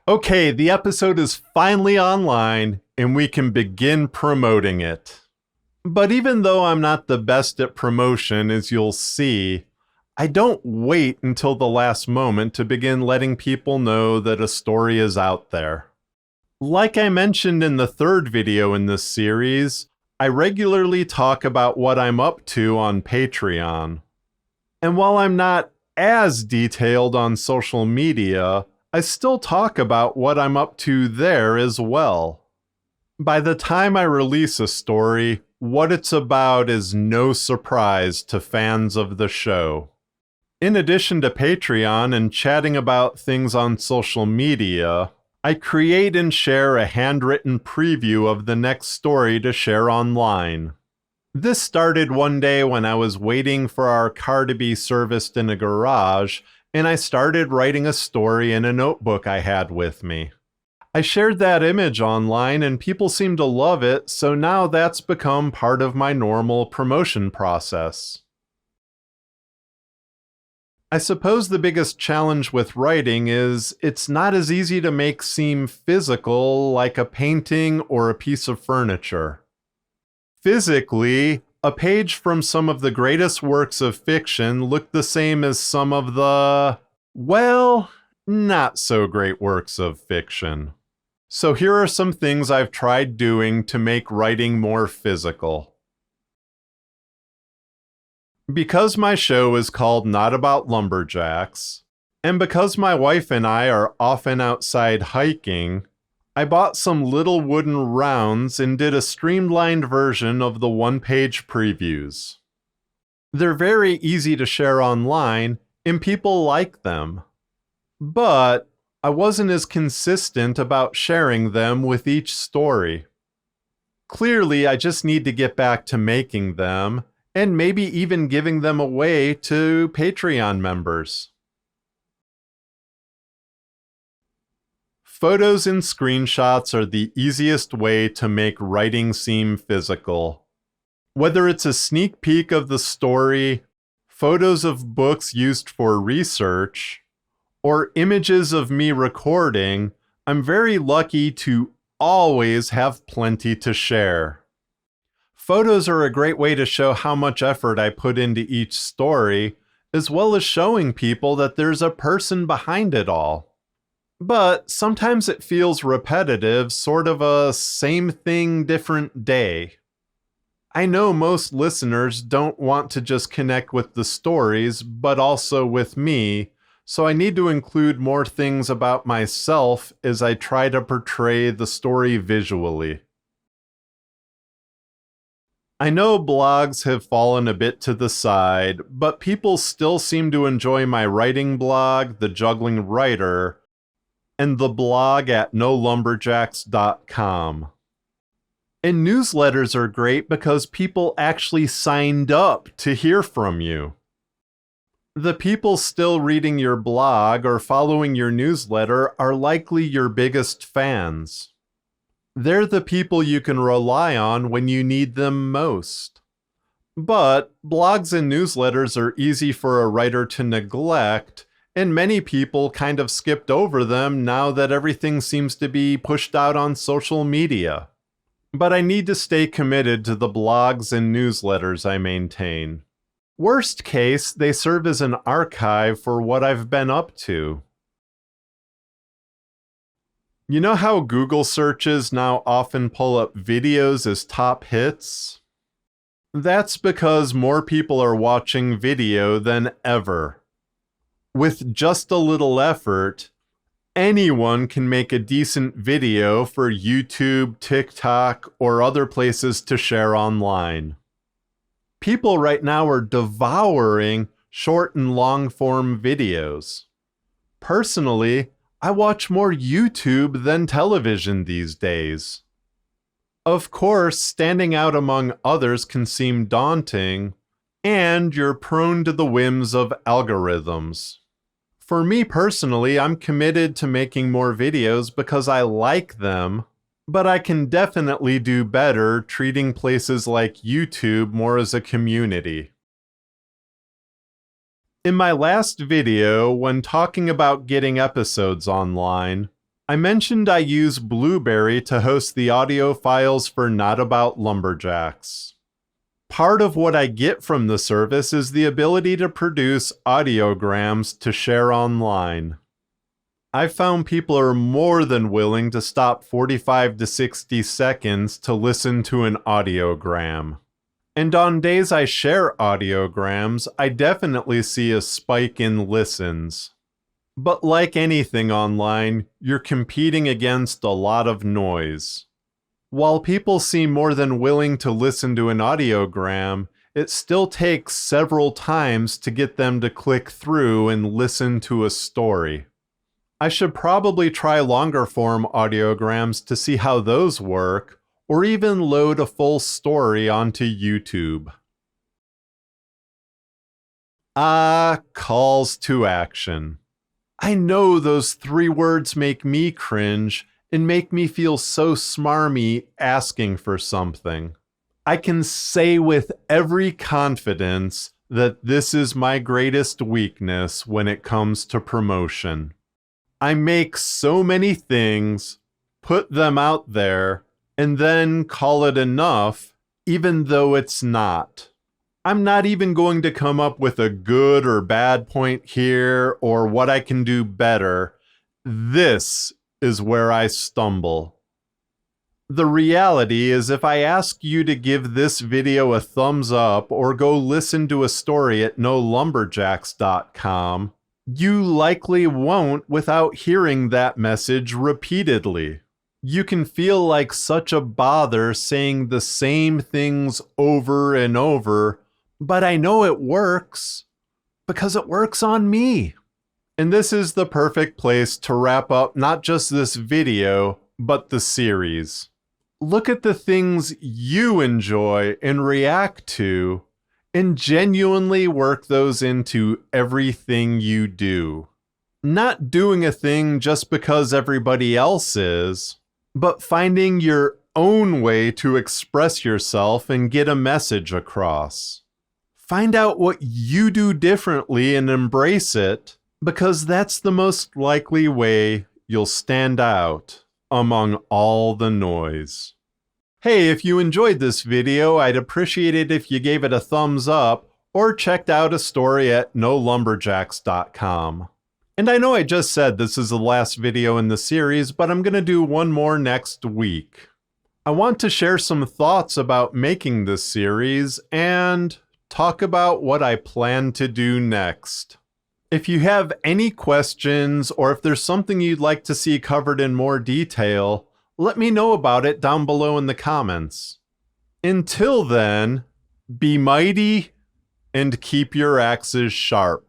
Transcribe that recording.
Okay, the episode is finally online and we can begin promoting it. But even though I'm not the best at promotion, as you'll see, I don't wait until the last moment to begin letting people know that a story is out there. Like I mentioned in the third video in this series, I regularly talk about what I'm up to on Patreon. And while I'm not as detailed on social media, I still talk about what I'm up to there as well. By the time I release a story, what it's about is no surprise to fans of the show. In addition to Patreon and chatting about things on social media, I create and share a handwritten preview of the next story to share online. This started one day when I was waiting for our car to be serviced in a garage, and I started writing a story in a notebook I had with me. I shared that image online and people seemed to love it, so now that's become part of my normal promotion process. I suppose the biggest challenge with writing is it's not as easy to make seem physical like a painting or a piece of furniture. Physically, a page from some of the greatest works of fiction look the same as some of the, well, not so great works of fiction. So here are some things I've tried doing to make writing more physical. Because my show is called Not About Lumberjacks, and because my wife and I are often outside hiking, I bought some little wooden rounds and did a streamlined version of the one-page previews. They're very easy to share online, and people like them. But I wasn't as consistent about sharing them with each story. Clearly, I just need to get back to making them, and maybe even giving them away to Patreon members. Photos and screenshots are the easiest way to make writing seem physical. Whether it's a sneak peek of the story, photos of books used for research, or images of me recording, I'm very lucky to always have plenty to share. Photos are a great way to show how much effort I put into each story, as well as showing people that there's a person behind it all. But sometimes it feels repetitive, sort of a same thing, different day. I know most listeners don't want to just connect with the stories, but also with me, so I need to include more things about myself as I try to portray the story visually. I know blogs have fallen a bit to the side, but people still seem to enjoy my writing blog, The Juggling Writer, and the blog at nolumberjacks.com. And newsletters are great because people actually signed up to hear from you. The people still reading your blog or following your newsletter are likely your biggest fans. They're the people you can rely on when you need them most. But blogs and newsletters are easy for a writer to neglect, and many people kind of skipped over them now that everything seems to be pushed out on social media. But I need to stay committed to the blogs and newsletters I maintain. Worst case, they serve as an archive for what I've been up to. You know how Google searches now often pull up videos as top hits? That's because more people are watching video than ever. With just a little effort, anyone can make a decent video for YouTube, TikTok, or other places to share online. People right now are devouring short and long form videos. Personally, I watch more YouTube than television these days. Of course, standing out among others can seem daunting, and you're prone to the whims of algorithms. For me personally, I'm committed to making more videos because I like them, but I can definitely do better treating places like YouTube more as a community. In my last video, when talking about getting episodes online, I mentioned I use Blueberry to host the audio files for Not About Lumberjacks. Part of what I get from the service is the ability to produce audiograms to share online. I've found people are more than willing to stop 45 to 60 seconds to listen to an audiogram. And on days I share audiograms, I definitely see a spike in listens. But like anything online, you're competing against a lot of noise. While people seem more than willing to listen to an audiogram, it still takes several times to get them to click through and listen to a story. I should probably try longer form audiograms to see how those work, or even load a full story onto YouTube. Calls to action. I know those 3 words make me cringe and make me feel so smarmy asking for something. I can say with every confidence that this is my greatest weakness when it comes to promotion. I make so many things, put them out there, and then call it enough, even though it's not. I'm not even going to come up with a good or bad point here or what I can do better. This is where I stumble. The reality is if I ask you to give this video a thumbs up or go listen to a story at nolumberjacks.com, you likely won't without hearing that message repeatedly. You can feel like such a bother saying the same things over and over, but I know it works because it works on me. And this is the perfect place to wrap up not just this video, but the series. Look at the things you enjoy and react to, and genuinely work those into everything you do. Not doing a thing just because everybody else is, but finding your own way to express yourself and get a message across. Find out what you do differently and embrace it, because that's the most likely way you'll stand out among all the noise. Hey, if you enjoyed this video, I'd appreciate it if you gave it a thumbs up or checked out a story at nolumberjacks.com. And I know I just said this is the last video in the series, but I'm going to do one more next week. I want to share some thoughts about making this series and talk about what I plan to do next. If you have any questions or if there's something you'd like to see covered in more detail, let me know about it down below in the comments. Until then, be mighty and keep your axes sharp.